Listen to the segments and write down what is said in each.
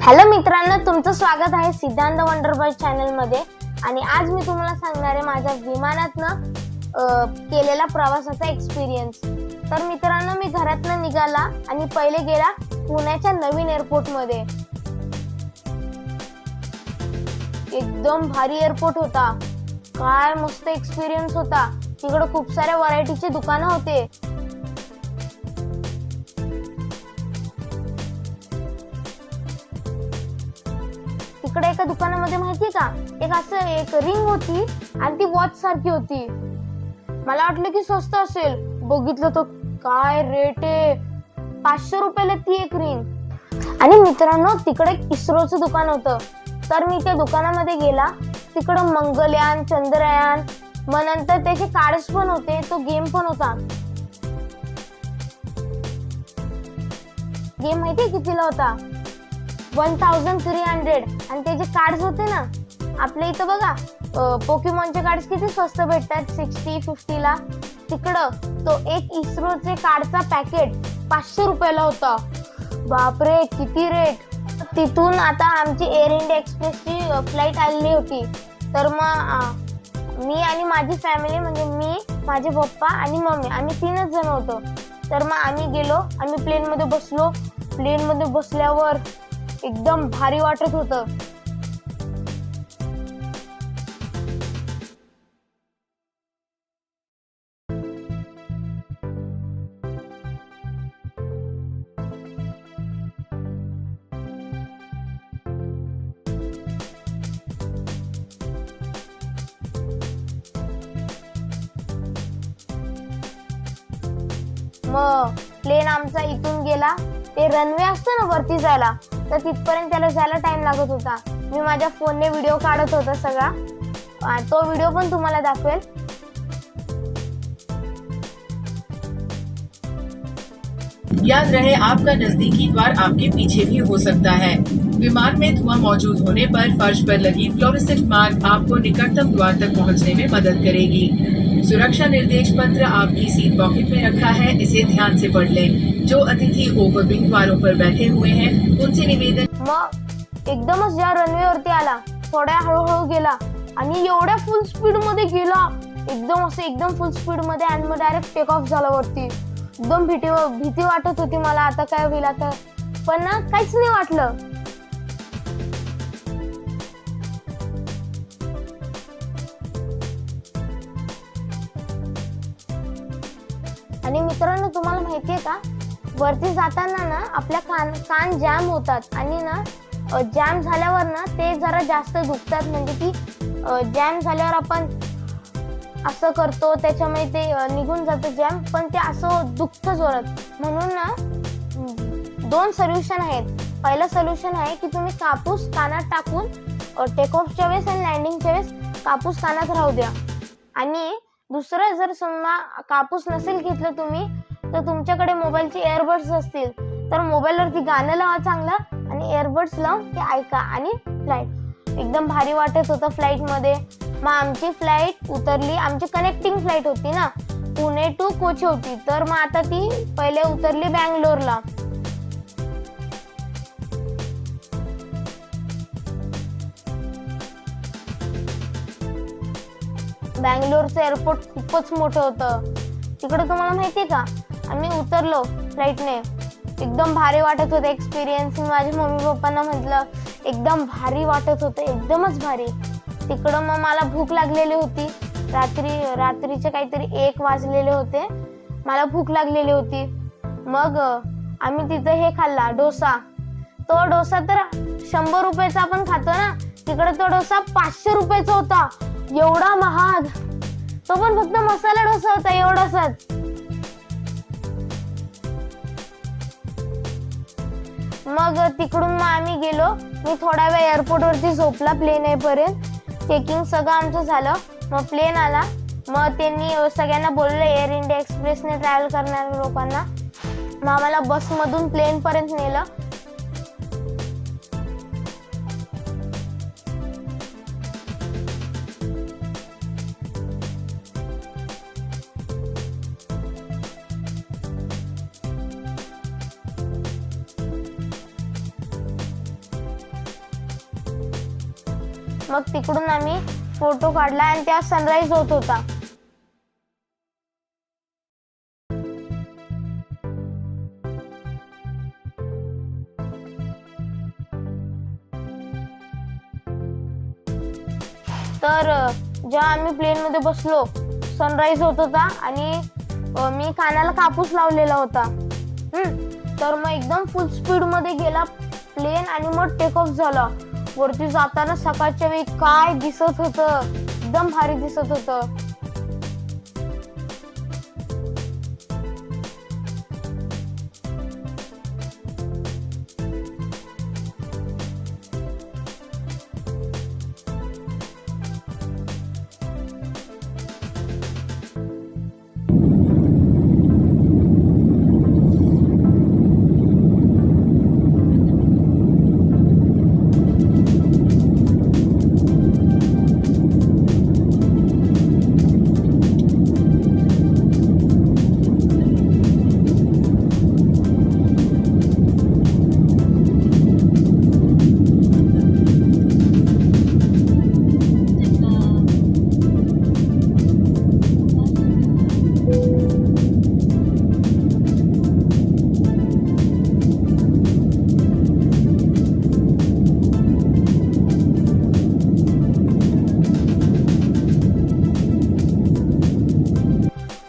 Hello मित्रांनो, तुमचं स्वागत आहे सिद्धांत वंडरबॉय चॅनल मध्ये। आणि आज मी तुम्हाला सांगणार आहे माझ्या विमानातनं केलेला प्रवासाचा एक्सपिरियन्स। तर मित्रांनो, मी घरातनं निघाला आणि पहिले गेला पुण्याच्या नवीन एअरपोर्ट मध्ये। एकदम भारी एअरपोर्ट होता, काय मस्त एक्सपिरियन्स होता। तिकडे खूप साऱ्या व्हरायटीचे दुकानं होते। तिकडे एका दुकानामध्ये माहिती का, एक रिंग होती आणि ती वॉच सारखी होती। मला वाटलं की स्वस्त असेल, बघितलं तर काय रेट आहे, 500 रुपयाला ती एक रिंग। आणि मित्रांनो, तिकडे इस्रोचं दुकान होतं। तर मी त्या दुकानामध्ये गेला, तिकडे मंगलयान, चंद्रयान, मग नंतर त्याचे कार्ड्स पण होते, तो गेम पण होता। गेम माहितीये कितीला होता? 1300। आणि ते जे कार्ड्स होते ना, आपल्या इथं बघा पोकेमॉनचे कार्ड्स किती स्वस्त भेटतात, 60-50 ला। तिकडं तो एक इस्रोचे कार्डचा पॅकेट 500 रुपयाला होता। बापरे, किती रेट। तिथून आता आमची एअर इंडिया एक्सप्रेसची फ्लाईट आलेली होती। तर मग मी आणि माझी फॅमिली, म्हणजे मी, माझे पप्पा आणि मम्मी, आम्ही 3च जण होतो। तर मग आम्ही गेलो, आम्ही प्लेनमध्ये बसलो। प्लेनमध्ये बसल्यावर एकदम भारी वाटत होतं। मग प्लेन आमचा इथून गेला, ते रनवे असतं ना वरती जायला, तर तिथपर्यंत त्याला जायला टाइम लागत होता। मी माझ्या फोनने व्हिडिओ काढत होता सगळा, तो व्हिडिओ पण तुम्हाला दाखवेल। याद रहे, आपका नजदीकी द्वार आपके पीछे भी हो सकता है। विमान में धुआं मौजूद होने पर फर्श पर लगी फ्लोरोसेंट मार्क आपको निकटतम द्वार तक पहुंचने में मदद करेगी। सुरक्षा निर्देश पत्र आपकी सीट पॉकेट में रखा है, इसे ध्यान से पढ़ लें। जो अतिथि ओवरविंग द्वारों पर बैठे हुए हैं, उनसे निवेदन। मग एकदमच या रनवेवरती आला, थोड्या हळूहळू गेला आणि एवढ्या फुल स्पीड मध्ये गेला, एकदम फुल स्पीड मध्ये, आणि मग डायरेक्ट टेक ऑफ झाला वरती। एकदम भीती वाटत होती मला, आता काय होईल आता, पण ना काहीच नाही वाटलं। आणि मित्रांनो, तुम्हाला माहितीये का, वरती जाताना ना आपल्या कान जाम होतात, आणि ना जॅम झाल्यावर ना ते जरा जास्त दुखतात। म्हणजे ती जॅम झाल्यावर आपण असं करतो, त्याच्यामुळे ते निघून जातं जॅम, पण ते असं दुखतं जोरात। म्हणून ना 2 सोल्युशन आहेत। पहिलं सोल्युशन आहे की तुम्ही कापूस कानात टाकून टेक ऑफच्या वेळेस आणि लँडिंगच्या वेळेस कापूस कानात राहू द्या। आणि दुसरं, जर समजा कापूस नसेल घेतलं तुम्ही, तर तुमच्याकडे मोबाईलचे एअरबड्स असतील, तर मोबाईलवरती गाणं लावा चांगलं, आणि एअरबड्स लावून ते ऐका, आणि फ्लाईट एकदम भारी वाटत होतं फ्लाईट मध्ये। मग आमची फ्लाईट उतरली, आमची कनेक्टिंग फ्लाईट होती ना, पुणे टू कोची होती। तर मग आता ती पहिले उतरली बँगलोरला। बँगलोरचं एअरपोर्ट खूपच मोठं होतं। तिकडे तुम्हाला माहितीये का, आम्ही उतरलो फ्लाईटने, एकदम भारी वाटत होतं एक्सपिरियन्स। मी माझ्या मम्मी पप्पांना म्हटलं, एकदम भारी वाटत होतं, एकदमच भारी। तिकडं मग मला भूक लागलेली होती, रात्रीचे काहीतरी 1 वाजलेले होते, मला भूक लागलेली होती। मग आम्ही तिथं हे खाल्ला, डोसा। तो डोसा तर 100 रुपयाचा आपण खातो ना, तिकडे तो डोसा 500 रुपयाचा होता, एवढा महाग। तो पण फक्त मसाला डोसा होता, एवढाच। मग तिकडून मग आम्ही गेलो, मी थोडा वेळ एअरपोर्ट वरती झोपला प्लेन येईपर्यंत। चेकिंग सगळं आमचं झालं, मग प्लेन आला। मग त्यांनी सगळ्यांना बोललं, एअर इंडिया एक्सप्रेसने ट्रॅव्हल करणाऱ्या लोकांना, मग आम्हाला बसमधून प्लेन पर्यंत नेलं। मग तिकडून आम्ही फोटो काढला आणि त्या सनराईज होत होता. तर जेव्हा आम्ही प्लेन मध्ये बसलो सनराईज होत होता आणि मी कानाला कापूस लावलेला होता. तर मग एकदम फुल स्पीड मध्ये गेला प्लेन आणि मग टेक ऑफ झाला. वरती जाताना सकाळच्या वेळी काय दिसत होतं, एकदम भारी दिसत होतं.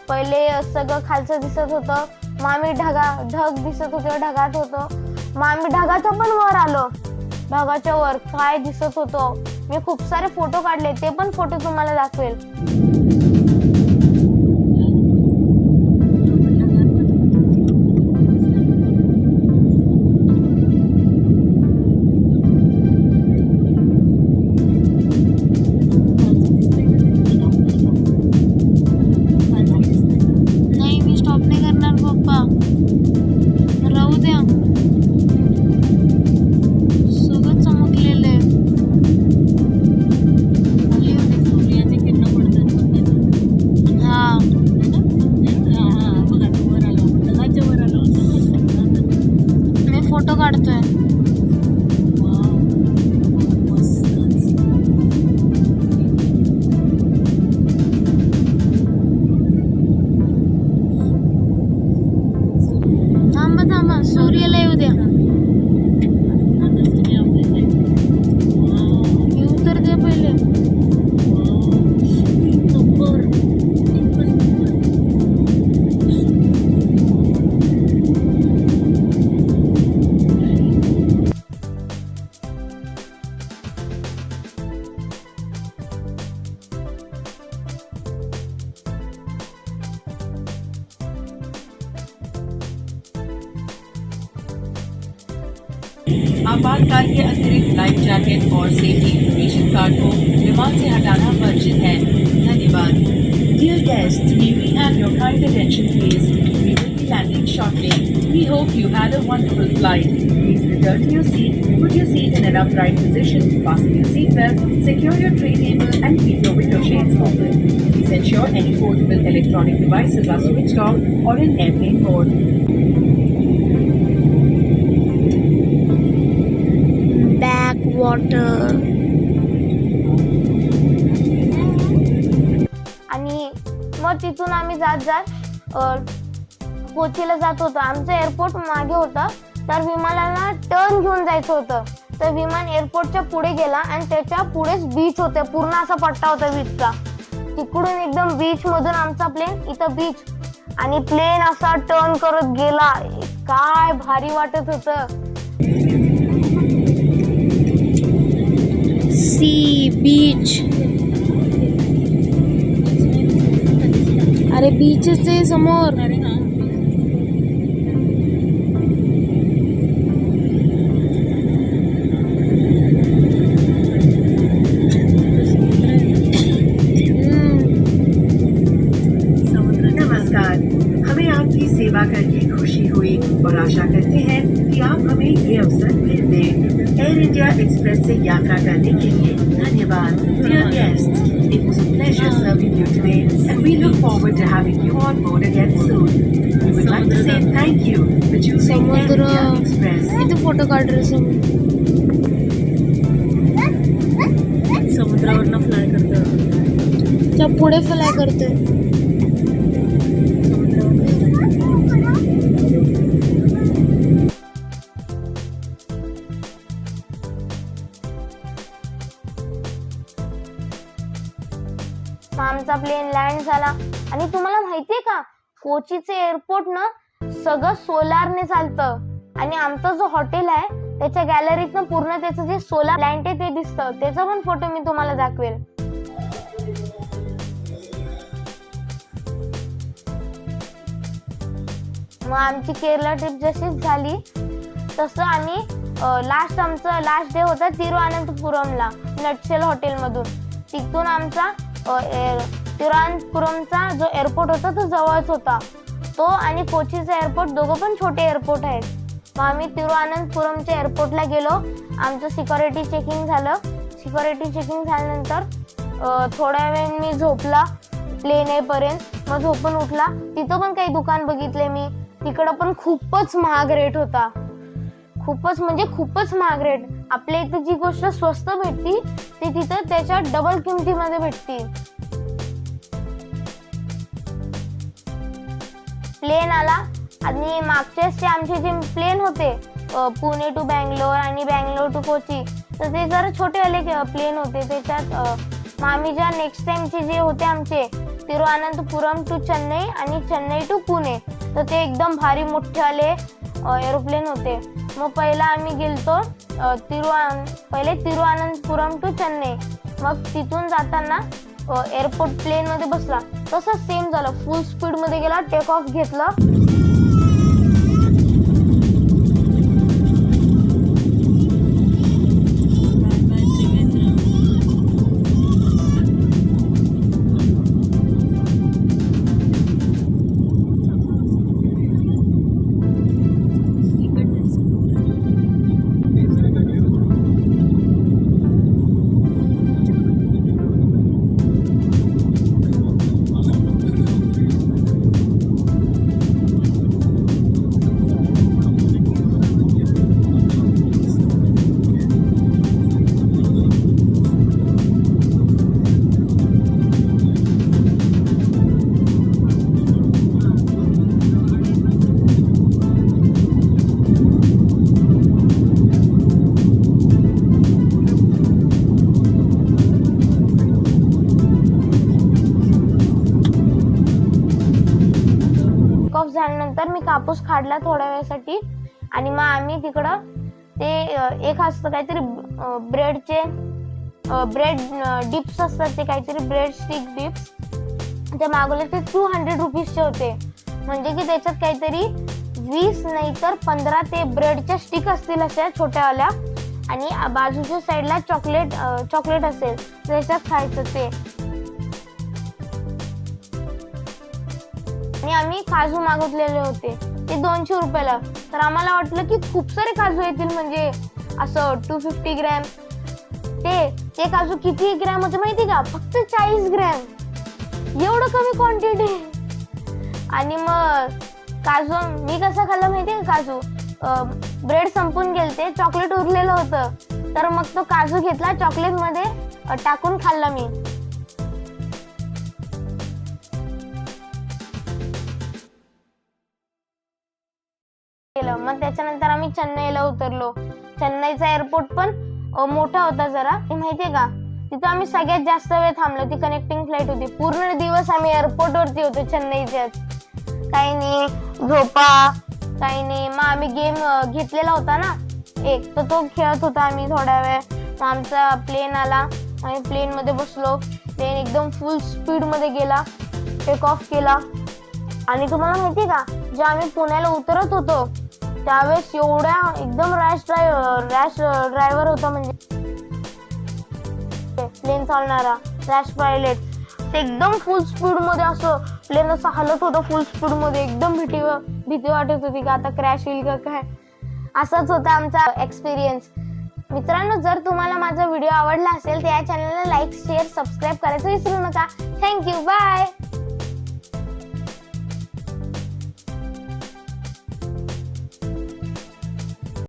पहिले सगळं खालचं दिसत होतं, मग आम्ही ढग दिसत होते, ढगात होतो. मग आम्ही ढगाच्या पण वर आलो. ढगाच्या वर काय दिसत होतं, मी खूप सारे फोटो काढले, ते पण फोटो तुम्हाला दाखवेल. नाही, मी स्टॉप नाही करणार पप्पा, राहू द्या. सगळं चमकलेलं आहे. सूर्याचे किरण पडतात. हा, बघा वर आलो, ढगाच्या वर आलो. मी फोटो काढतोय. थांबा, सूर्याला येऊ द्या. येऊ तर द्या पहिले. आपातकाल के अतिरिक्त लाइफ जैकेट और सेफ्टी इंफॉर्मेशन कार्ड को विमान से हटाना वर्जित है. धन्यवाद. Dear guests, may we have your kind attention please? We will be landing shortly. We hope you had a wonderful flight. Please return to your seat, put your seat in an upright position, fasten your seatbelt, secure your tray table and keep your window shades open. Please ensure any portable electronic devices are switched off or in airplane mode. Back water. आणि मग तिथून आम्ही जात कोचीला जात होतो. आमचं airport मागे होतं, तर विमानाला टर्न घेऊन जायचं होतं. तर विमान एअरपोर्टच्या पुढे गेला आणि त्याच्या पुढेच बीच होते, पूर्ण असा पट्टा होता बीचचा. तिकडून एकदम बीच मधून आमचा प्लेन इथं बीच आणि प्लेन असा टर्न करत गेला. काय भारी वाटत होतं. Sea beach. अरे बीचच आहे समोर. नमस्कार, हमें आपकी सेवा करके खुशी हुई और आशा करते हैं कि आप हमें ये अवसर फिर दें. एयर इंडिया एक्सप्रेस से यात्रा करने के लिए धन्यवाद. Dear guests, it was a pleasure serving you today and we look forward to having you on board again soon. We would like to say thank you for choosing Air India Express. इथे photo काढ रे. समुद्रावरनं fly करतोय. त्या पुढे fly करतोय. मग आमचा plain land झाला आणि तुम्हाला माहितीये का कोचीचे एअरपोर्ट ना सगळं सोलारने चालतं आणि आमचा जो हॉटेल आहे त्याच्या गॅलरीतनं पूर्ण त्याचं जे सोलार प्लॅन्ट आहे ते दिसतं. त्याचा पण फोटो मी तुम्हाला दाखवेल. मग आमची केरला ट्रिप जशीच झाली तसं आम्ही आमचं लास्ट डे होता तिरुअनंतपुरमला नटशेल हॉटेलमधून. तिथून आमचा तिरुअनंतपुरमचा जो एअरपोर्ट होता तो जवळच होता. तो आणि कोचीचा एअरपोर्ट दोघं पण छोटे एअरपोर्ट आहेत. मग आम्ही तिरुअनंतपुरमच्या एअरपोर्टला गेलो. आमचं सिक्युरिटी चेकिंग झालं. सिक्युरिटी चेकिंग झाल्यानंतर थोड्या वेळ मी झोपला प्लेन येईपर्यंत. मग झोपून उठला. तिथं पण काही दुकान बघितले मी. तिकडं पण खूपच महाग रेट होता. खूपच म्हणजे खूपच महाग रेट. आपल्या इथं जी गोष्ट स्वस्त भेटती ती तिथं त्याच्या डबल किमतीमध्ये भेटती. प्लेन आला आणि मागचेच आमचे जे प्लेन होते पुणे टू बँगलोर आणि बँगलोर टू कोची तर ते जरा छोटे वाले प्लेन होते. त्याच्यात आम्ही ज्या नेक्स्ट टाइमचे जे होते आमचे तिरुअनंतपुरम टू चेन्नई आणि चेन्नई टू पुणे तर ते एकदम भारी मोठे वाले एरोप्लेन होते. मग पहिला आम्ही गेलतो तिरुअनंतपुरम टू चेन्नई. मग तिथून जाताना एअरपोर्ट प्लेन मध्ये बसला तसंच सेम झालं. फुल स्पीड मध्ये गेला. टेक ऑफ घेतलं. झाल्यानंतर मी कापूस काढला थोड्या वेळासाठी आणि मग आम्ही तिकडं ते एक असतं काहीतरी ब्रेड डिप्स असतात. ते काहीतरी ब्रेड स्टिक डिप्स ते मागवले. ते 200 रुपीजचे होते. म्हणजे की त्याच्यात काहीतरी 20 नाही तर 15 ते ब्रेडच्या स्टिक असतील अशा छोट्यावाल्या आणि बाजूच्या साईडला चॉकलेट असेल त्याच्यात खायचं ते. आणि आम्ही काजू मागितलेले होते ते 200 रुपयाला. तर आम्हाला वाटलं की खूप सारे काजू येतील म्हणजे असं 250 ग्रॅम. ते काजू किती ग्रॅम होते माहिती का? फक्त 40 ग्रॅम. एवढं कमी क्वांटिटी. आणि मग काजू मी कसं खाल्लं माहितीये का? काजू ब्रेड संपून गेलते. चॉकलेट उरलेलं होतं तर मग तो काजू घेतला चॉकलेट मध्ये टाकून खाल्ला मी. मग त्याच्यानंतर आम्ही चेन्नईला उतरलो. चेन्नईचा एअरपोर्ट पण मोठा होता जरा. हे माहितीये का तिथं आम्ही सगळ्यात जास्त वेळ थांबलो. ती कनेक्टिंग फ्लाईट होती. पूर्ण दिवस आम्ही एअरपोर्ट वरती होतो चेन्नईच्याच. काही नाही झोपा काही नाही. मग आम्ही गेम घेतलेला होता ना एक तर तो खेळत होता आम्ही थोड्या वेळ. मग आमचा प्लेन आला. आम्ही प्लेन मध्ये बसलो. प्लेन एकदम फुल स्पीड मध्ये गेला. टेक ऑफ केला. आणि तुम्हाला माहितीये का जे आम्ही पुण्याला उतरत होतो त्यावेळेस एवढ्या एकदम रॅश ड्रायव्हर होता म्हणजे प्लेन चालणारा रॅश पायलट. ते एकदम फुल स्पीड मध्ये असं प्लेन असं हलत होतं फुल स्पीड मध्ये. एकदम भीती वाटत होती का आता क्रॅश होईल का काय. असाच होता आमचा एक्सपिरियन्स. मित्रांनो जर तुम्हाला माझा व्हिडिओ आवडला असेल तर या चॅनलला लाईक शेअर सबस्क्राईब करायचं विसरू नका. थँक्यू. बाय.